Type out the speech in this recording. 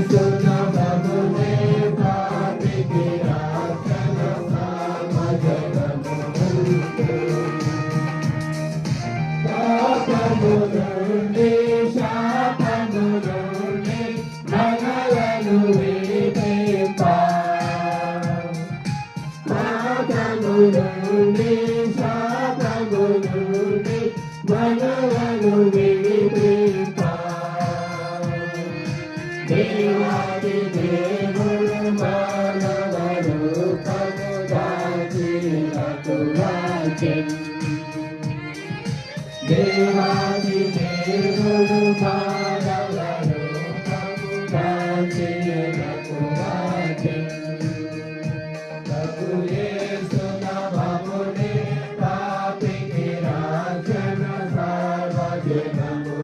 సులభమునే పాపికి రక్షణ సమజనము పాపము నుండి శాపము నుండి మనలను విడిపింప పాపము నుండి శాపము నుండి మనలను విడిపింప దేవాది దేవుడు మానవ రూపము దాల్చి రఘురాజన్ దేవా